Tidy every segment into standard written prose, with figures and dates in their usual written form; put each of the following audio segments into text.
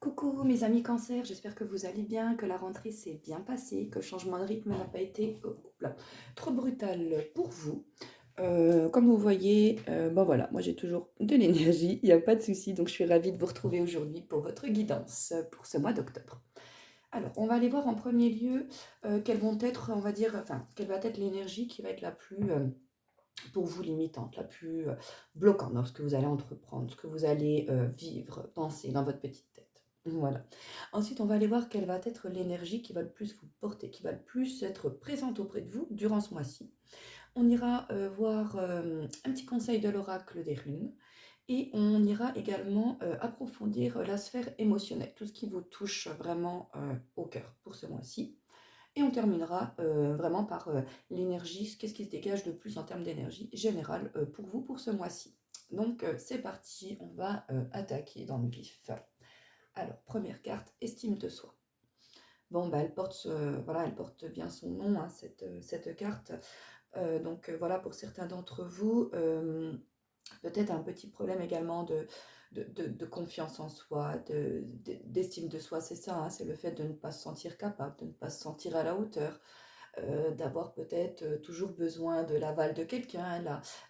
Coucou mes amis cancer, j'espère que vous allez bien, que la rentrée s'est bien passée, que le changement de rythme n'a pas été trop brutal pour vous. Comme vous voyez, bon voilà, moi j'ai toujours de l'énergie, il n'y a pas de souci, donc je suis ravie de vous retrouver aujourd'hui pour votre guidance pour ce mois d'octobre. Alors, on va aller voir en premier lieu quelles vont être, on va dire, enfin, quelle va être l'énergie qui va être la plus, pour vous, limitante, la plus bloquante dans ce que vous allez entreprendre, ce que vous allez vivre, penser dans votre petite tête. Voilà. Ensuite, on va aller voir quelle va être l'énergie qui va le plus vous porter, qui va le plus être présente auprès de vous durant ce mois-ci. On ira voir un petit conseil de l'oracle des runes et on ira également approfondir la sphère émotionnelle, tout ce qui vous touche vraiment au cœur pour ce mois-ci. Et on terminera vraiment par l'énergie, qu'est-ce qui se dégage de plus en termes d'énergie générale pour vous pour ce mois-ci. Donc c'est parti, on va attaquer dans le vif. Alors, première carte, estime de soi. Bon, bah, voilà, elle porte bien son nom, hein, cette carte. Voilà, pour certains d'entre vous, peut-être un petit problème également de confiance en soi, d'estime de soi, c'est ça, hein, c'est le fait de ne pas se sentir capable, de ne pas se sentir à la hauteur, d'avoir peut-être toujours besoin de l'aval de quelqu'un,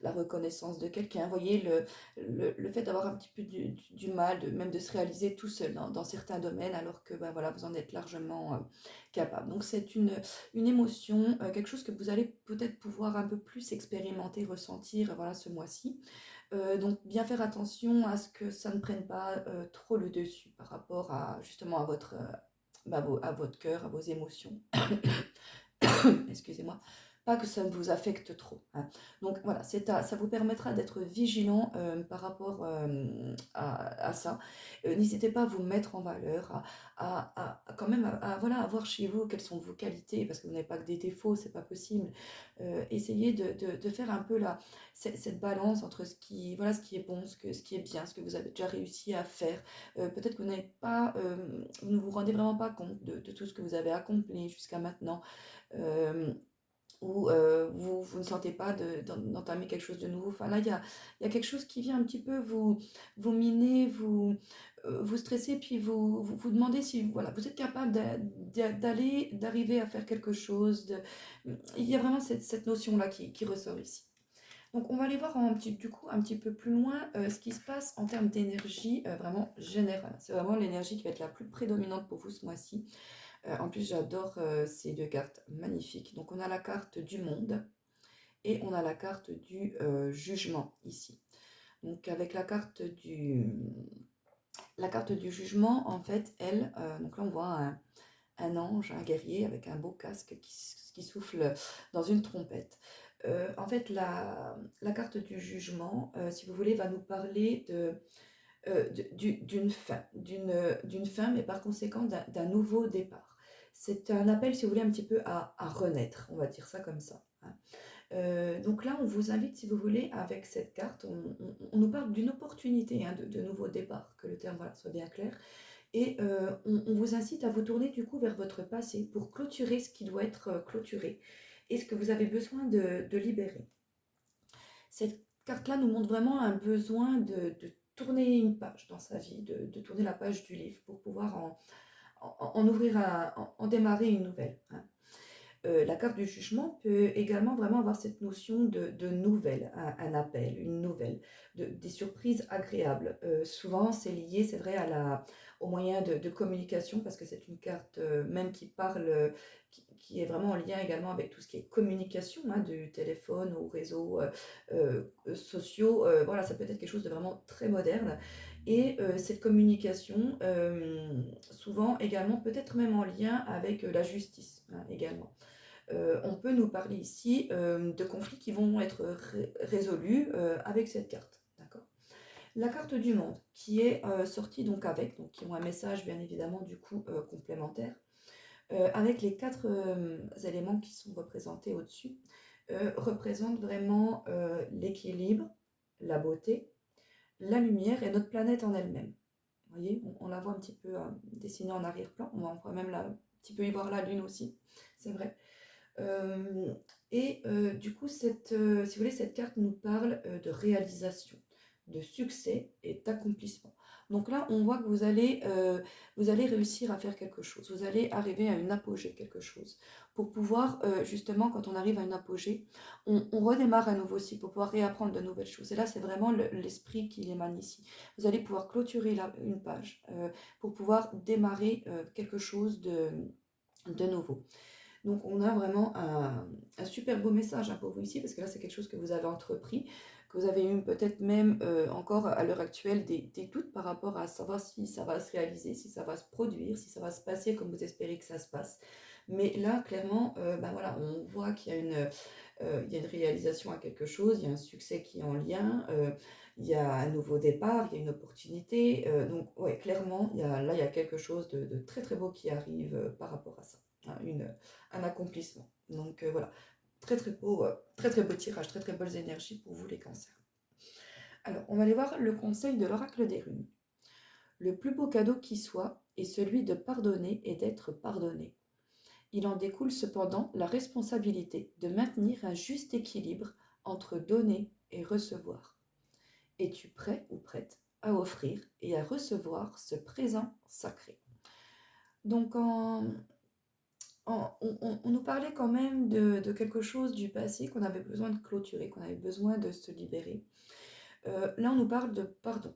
la reconnaissance de quelqu'un. Vous voyez, le fait d'avoir un petit peu du mal, même de se réaliser tout seul dans certains domaines, alors que ben, voilà, vous en êtes largement capable. Donc c'est une émotion, quelque chose que vous allez peut-être pouvoir un peu plus expérimenter, ressentir voilà, ce mois-ci. Donc bien faire attention à ce que ça ne prenne pas trop le dessus par rapport à justement à à votre cœur, à vos émotions. Excusez-moi, pas que ça ne vous affecte trop, hein. Donc voilà, ça vous permettra d'être vigilant par rapport à ça. N'hésitez pas à vous mettre en valeur, quand même voilà, à voir chez vous quelles sont vos qualités, parce que vous n'avez pas que des défauts, c'est pas possible. Essayez de faire un peu cette balance entre voilà, ce qui est bon, ce qui est bien, ce que vous avez déjà réussi à faire. Peut-être que vous n'avez pas, vous ne vous rendez vraiment pas compte de tout ce que vous avez accompli jusqu'à maintenant, euh, ou vous ne sentez pas d'entamer quelque chose de nouveau. Enfin là, il y a quelque chose qui vient un petit peu vous miner, vous stresser, puis vous demander si voilà, vous êtes capable d'arriver à faire quelque chose. Il y a vraiment cette notion-là qui ressort ici. Donc on va aller voir du coup un petit peu plus loin ce qui se passe en termes d'énergie vraiment générale. C'est vraiment l'énergie qui va être la plus prédominante pour vous ce mois-ci. En plus, j'adore ces deux cartes magnifiques. Donc, on a la carte du monde et on a la carte du jugement ici. Donc, avec la carte du jugement, en fait, donc là, on voit un ange, un guerrier avec un beau casque qui souffle dans une trompette. En fait, la carte du jugement, si vous voulez, va nous parler d'une fin, d'une fin, mais par conséquent d'un nouveau départ. C'est un appel, si vous voulez, un petit peu à renaître, on va dire ça comme ça, hein. Donc là, on vous invite, si vous voulez, avec cette carte, on nous parle d'une opportunité hein, de nouveau départ, que le terme voilà, soit bien clair, et on vous incite à vous tourner du coup vers votre passé pour clôturer ce qui doit être clôturé et ce que vous avez besoin de libérer. Cette carte-là nous montre vraiment un besoin de tourner une page dans sa vie, de tourner la page du livre pour pouvoir en ouvrir en démarrer une nouvelle, hein. La carte du jugement peut également vraiment avoir cette notion de nouvelle, un appel, une nouvelle, des surprises agréables. Souvent, c'est lié, c'est vrai, au moyen de communication, parce que c'est une carte même qui parle, qui est vraiment en lien également avec tout ce qui est communication, hein, du téléphone aux réseaux sociaux. Voilà, ça peut être quelque chose de vraiment très moderne. Et cette communication, souvent également, peut-être même en lien avec la justice, hein, également. On peut nous parler ici de conflits qui vont être résolus avec cette carte. D'accord. La carte du monde qui est sortie donc avec, donc qui ont un message bien évidemment du coup complémentaire, avec les quatre éléments qui sont représentés au-dessus, représentent vraiment l'équilibre, la beauté, la lumière et notre planète en elle-même. Vous voyez, on la voit un petit peu dessinée en arrière-plan, on va même un petit peu y voir la lune aussi, c'est vrai. Du coup, si vous voulez, cette carte nous parle de réalisation, de succès et d'accomplissement. Donc là, on voit que vous allez réussir à faire quelque chose, vous allez arriver à une apogée quelque chose, pour pouvoir, justement, quand on arrive à une apogée, on redémarre à nouveau aussi, pour pouvoir réapprendre de nouvelles choses. Et là, c'est vraiment l'esprit qui émane ici. Vous allez pouvoir clôturer une page, pour pouvoir démarrer quelque chose de nouveau. Donc on a vraiment un super beau message, hein, pour vous ici, parce que là c'est quelque chose que vous avez entrepris, que vous avez eu peut-être même encore à l'heure actuelle des doutes par rapport à savoir si ça va se réaliser, si ça va se produire, si ça va se passer comme vous espérez que ça se passe. Mais là clairement, ben voilà, on voit qu'il y a il y a une réalisation à quelque chose, il y a un succès qui est en lien, il y a un nouveau départ, il y a une opportunité. Donc ouais, clairement, là il y a quelque chose de très très beau qui arrive par rapport à ça, hein, un accomplissement. Donc voilà, très très beau tirage, très très belles énergies pour vous les cancers. Alors, on va aller voir le conseil de l'oracle des runes. Le plus beau cadeau qui soit est celui de pardonner et d'être pardonné. Il en découle cependant la responsabilité de maintenir un juste équilibre entre donner et recevoir. Es-tu prêt ou prête à offrir et à recevoir ce présent sacré? Donc, on nous parlait quand même de quelque chose du passé qu'on avait besoin de clôturer, qu'on avait besoin de se libérer. Là, on nous parle de pardon.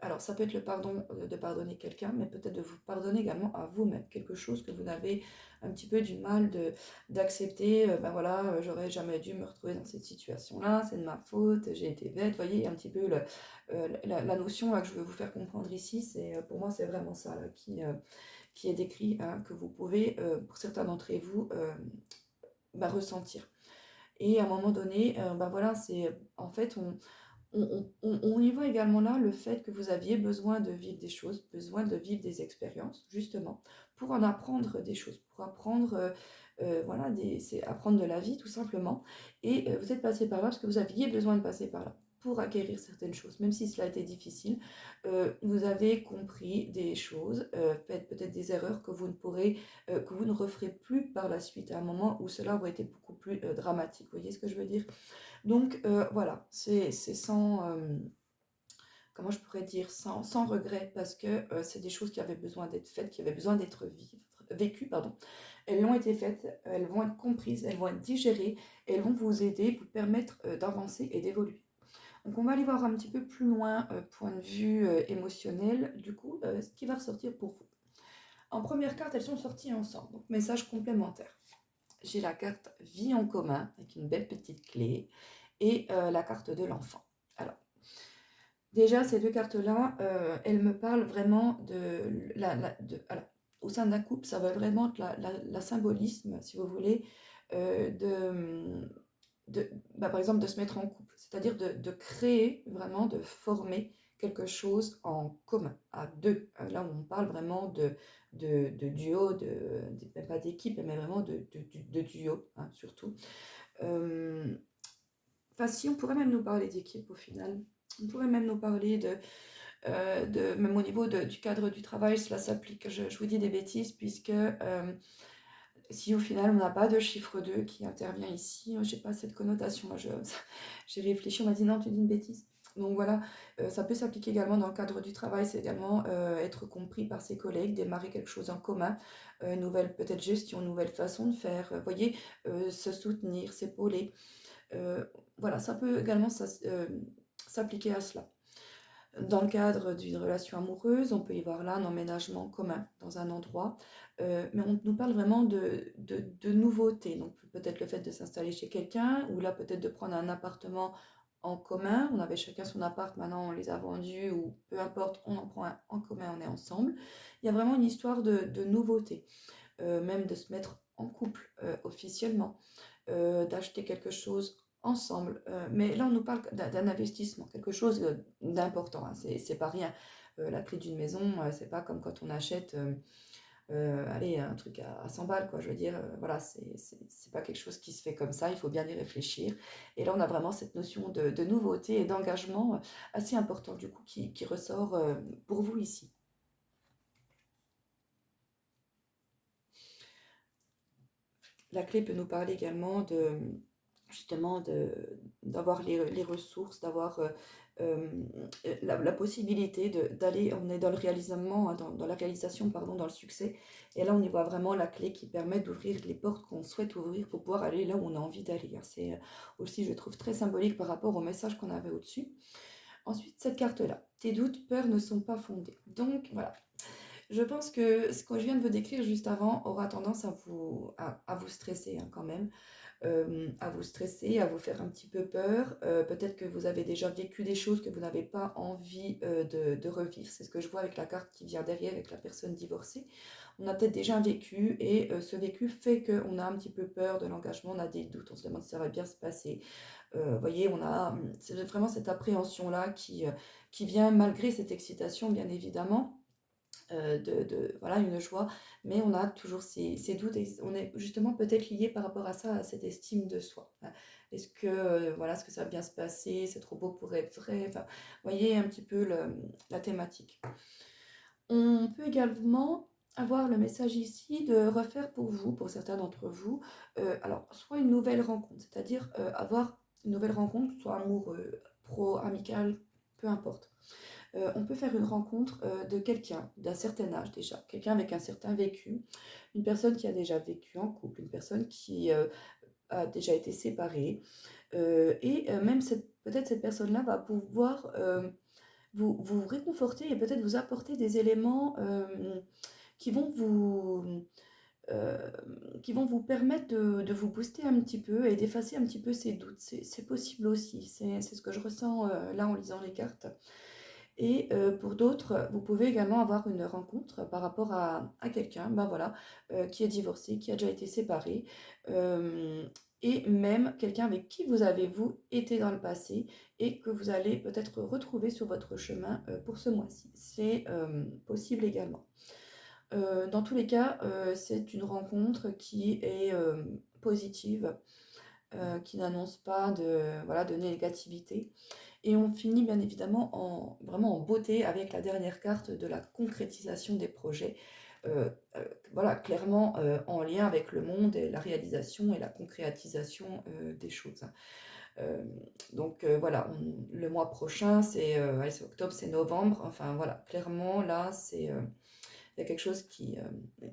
Alors, ça peut être le pardon de pardonner quelqu'un, mais peut-être de vous pardonner également à vous-même. Quelque chose que vous avez un petit peu du mal d'accepter. Ben voilà, j'aurais jamais dû me retrouver dans cette situation-là, c'est de ma faute, j'ai été bête. Vous voyez un petit peu la notion là, que je veux vous faire comprendre ici. Pour moi, c'est vraiment ça là, qui est décrit, hein, que vous pouvez, pour certains d'entre vous, ben, ressentir. Et à un moment donné, ben voilà, c'est en fait, on y voit également là le fait que vous aviez besoin de vivre des choses, besoin de vivre des expériences, justement, pour en apprendre des choses, pour apprendre, voilà, c'est apprendre de la vie, tout simplement. Et vous êtes passé par là parce que vous aviez besoin de passer par là pour acquérir certaines choses, même si cela a été difficile. Vous avez compris des choses, faites peut-être des erreurs que vous ne pourrez, que vous ne referez plus par la suite, à un moment où cela aurait été beaucoup plus dramatique. Vous voyez ce que je veux dire? Donc voilà, c'est sans, comment je pourrais dire, sans regret, parce que c'est des choses qui avaient besoin d'être faites, qui avaient besoin d'être vécues, pardon. Elles l'ont été faites, elles vont être comprises, elles vont être digérées, et elles vont vous aider, vous permettre d'avancer et d'évoluer. Donc on va aller voir un petit peu plus loin, point de vue émotionnel, du coup, ce qui va ressortir pour vous. En première carte, elles sont sorties ensemble, donc message complémentaire. J'ai la carte vie en commun, avec une belle petite clé, et la carte de l'enfant. Alors, déjà, ces deux cartes-là, elles me parlent vraiment alors, au sein d'un couple, ça va vraiment être la symbolisme, si vous voulez, bah, par exemple, de se mettre en couple, c'est-à-dire de créer, vraiment, de former quelque chose en commun, à deux. Là, on parle vraiment de duo, même pas d'équipe, mais vraiment de duo, hein, surtout. Enfin, si, on pourrait même nous parler d'équipe au final. On pourrait même nous parler même au niveau du cadre du travail, cela s'applique. Je vous dis des bêtises, puisque si au final on n'a pas de chiffre 2 qui intervient ici, j'ai pas cette connotation-là. J'ai réfléchi, on m'a dit non, tu dis une bêtise. Donc voilà, ça peut s'appliquer également dans le cadre du travail, c'est également être compris par ses collègues, démarrer quelque chose en commun, nouvelle peut-être gestion, nouvelle façon de faire, voyez, se soutenir, s'épauler. Voilà, ça peut également s'appliquer à cela. Dans le cadre d'une relation amoureuse, on peut y voir là un emménagement commun dans un endroit, mais on nous parle vraiment de nouveautés. Donc peut-être le fait de s'installer chez quelqu'un, ou là peut-être de prendre un appartement en commun. On avait chacun son appart, maintenant on les a vendus, ou peu importe, on en prend un en commun, on est ensemble. Il y a vraiment une histoire de nouveauté, même de se mettre en couple officiellement, d'acheter quelque chose ensemble. Mais là, on nous parle d'un investissement, quelque chose d'important, hein. C'est pas rien. La clé d'une maison, c'est pas comme quand on achète allez, un truc à 100 balles, quoi. Je veux dire, voilà, c'est pas quelque chose qui se fait comme ça, il faut bien y réfléchir. Et là, on a vraiment cette notion de nouveauté et d'engagement assez important, du coup, qui ressort pour vous ici. La clé peut nous parler également justement d'avoir les ressources, d'avoir la possibilité d'aller, on est dans le réalisation, hein, dans la réalisation, pardon, dans le succès. Et là, on y voit vraiment la clé qui permet d'ouvrir les portes qu'on souhaite ouvrir pour pouvoir aller là où on a envie d'aller, hein. C'est aussi, je trouve, très symbolique par rapport au message qu'on avait au-dessus. Ensuite, cette carte-là, tes doutes, peurs ne sont pas fondés. Donc, voilà. Je pense que ce que je viens de vous décrire juste avant aura tendance à vous stresser, hein, quand même, à vous stresser, à vous faire un petit peu peur. Peut-être que vous avez déjà vécu des choses que vous n'avez pas envie de revivre. C'est ce que je vois avec la carte qui vient derrière, avec la personne divorcée. On a peut-être déjà un vécu et ce vécu fait qu'on a un petit peu peur de l'engagement, on a des doutes, on se demande si ça va bien se passer. Vous voyez, c'est vraiment cette appréhension-là qui vient malgré cette excitation, bien évidemment. Voilà, une joie, mais on a toujours ces doutes et on est justement peut-être lié par rapport à ça, à cette estime de soi, hein. Est-ce que, voilà, est-ce que ça va bien se passer? C'est trop beau pour être vrai? Enfin, vous voyez un petit peu la thématique. On peut également avoir le message ici de refaire pour vous, pour certains d'entre vous, alors soit une nouvelle rencontre, c'est-à-dire avoir une nouvelle rencontre, soit amoureux, pro, amical, peu importe. On peut faire une rencontre de quelqu'un d'un certain âge déjà, quelqu'un avec un certain vécu, une personne qui a déjà vécu en couple, une personne qui a déjà été séparée, et même peut-être cette personne-là va pouvoir vous réconforter et peut-être vous apporter des éléments qui vont euh, qui vont vous permettre de vous booster un petit peu et d'effacer un petit peu ces doutes. C'est possible aussi, c'est ce que je ressens là en lisant les cartes. Et pour d'autres, vous pouvez également avoir une rencontre par rapport à quelqu'un, ben voilà, qui est divorcé, qui a déjà été séparé, et même quelqu'un avec qui vous avez, vous, été dans le passé et que vous allez peut-être retrouver sur votre chemin pour ce mois-ci. C'est possible également. Dans tous les cas, c'est une rencontre qui est positive, qui n'annonce pas voilà, de négativité. Et on finit bien évidemment vraiment en beauté avec la dernière carte de la concrétisation des projets. Voilà, clairement en lien avec le monde et la réalisation et la concrétisation des choses. Donc voilà, le mois prochain, ouais, c'est octobre, c'est novembre. Enfin voilà, clairement là, il y a quelque chose il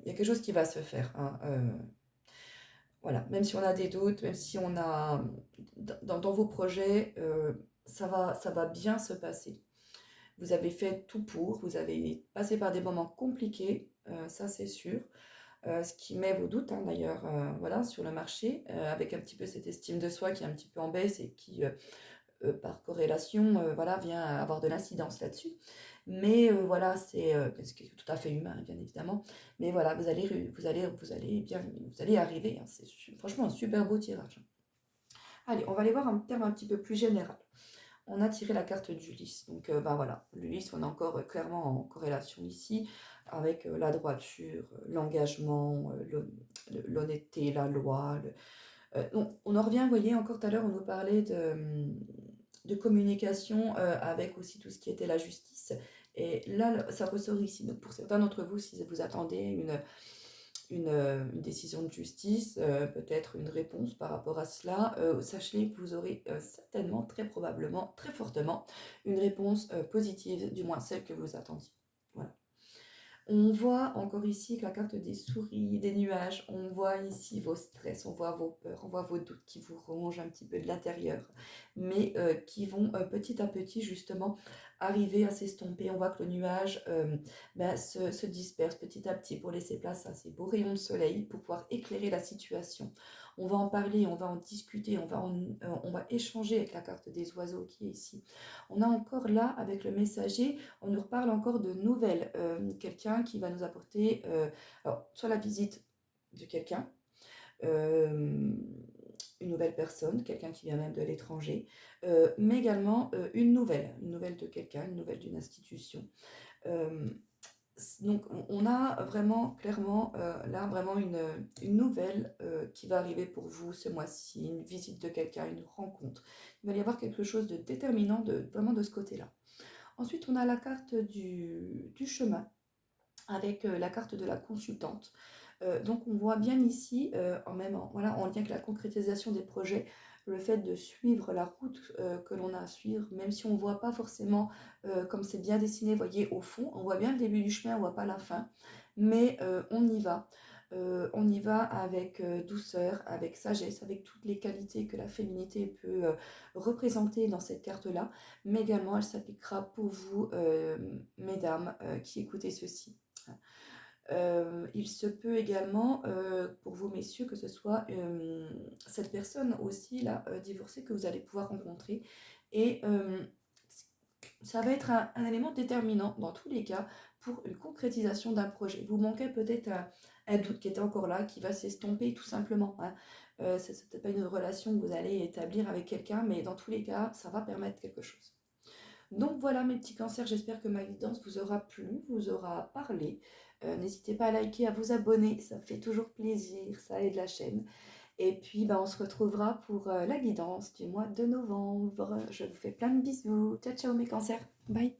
y a quelque chose qui va se faire, hein. Voilà, même si on a des doutes, même si on a dans vos projets, ça va bien se passer. Vous avez fait tout pour, vous avez passé par des moments compliqués, ça c'est sûr. Ce qui met vos doutes, hein, d'ailleurs, voilà, sur le marché, avec un petit peu cette estime de soi qui est un petit peu en baisse et qui, par corrélation, voilà, vient avoir de l'incidence là-dessus. Mais voilà, ce qui est tout à fait humain, bien évidemment. Mais voilà, vous allez arriver, hein. C'est franchement un super beau tirage. Allez, on va aller voir un terme un petit peu plus général. On a tiré la carte d'Ulysse. Donc, ben voilà, l'Ulysse, on est encore clairement en corrélation ici avec la droiture, l'engagement, l'honnêteté, la loi. On en revient, vous voyez, encore tout à l'heure, on nous parlait de communication avec aussi tout ce qui était la justice. Et là, ça ressort ici. Donc, pour certains d'entre vous, si vous attendez une décision de justice, peut-être une réponse par rapport à cela, sachez que vous aurez certainement, très probablement, très fortement, une réponse positive, du moins celle que vous attendiez. Voilà. On voit encore ici que la carte des souris, des nuages, on voit ici vos stress, on voit vos peurs, on voit vos doutes qui vous rongent un petit peu de l'intérieur, mais qui vont petit à petit justement arriver à s'estomper. On voit que le nuage se disperse petit à petit pour laisser place à ces beaux rayons de soleil, pour pouvoir éclairer la situation. On va en parler, on va en discuter, on va échanger avec la carte des oiseaux qui est ici. On a encore là, avec le messager, on nous reparle encore de nouvelles. Quelqu'un qui va nous apporter alors, soit la visite de quelqu'un, une nouvelle personne, quelqu'un qui vient même de l'étranger, mais également une nouvelle de quelqu'un, une nouvelle d'une institution. Donc on a vraiment clairement là vraiment une nouvelle qui va arriver pour vous ce mois-ci, une visite de quelqu'un, une rencontre. Il va y avoir quelque chose de déterminant vraiment de ce côté-là. Ensuite, on a la carte du chemin avec la carte de la consultante. Donc, on voit bien ici, voilà, en lien avec la concrétisation des projets, le fait de suivre la route que l'on a à suivre, même si on ne voit pas forcément, comme c'est bien dessiné, vous voyez, au fond, on voit bien le début du chemin, on ne voit pas la fin, mais on y va. On y va avec douceur, avec sagesse, avec toutes les qualités que la féminité peut représenter dans cette carte-là, mais également elle s'appliquera pour vous, mesdames, qui écoutez ceci. Il se peut également, pour vous messieurs, que ce soit cette personne aussi, là, divorcée, que vous allez pouvoir rencontrer. Et ça va être un élément déterminant, dans tous les cas, pour une concrétisation d'un projet. Vous manquez peut-être un doute qui était encore là, qui va s'estomper tout simplement, hein. C'est peut-être pas une relation que vous allez établir avec quelqu'un, mais dans tous les cas, ça va permettre quelque chose. Donc voilà mes petits cancers, j'espère que ma guidance vous aura plu, vous aura parlé. N'hésitez pas à liker, à vous abonner, ça fait toujours plaisir, ça aide la chaîne. Et puis on se retrouvera pour la guidance du mois de novembre. Je vous fais plein de bisous. Ciao ciao mes cancers, bye.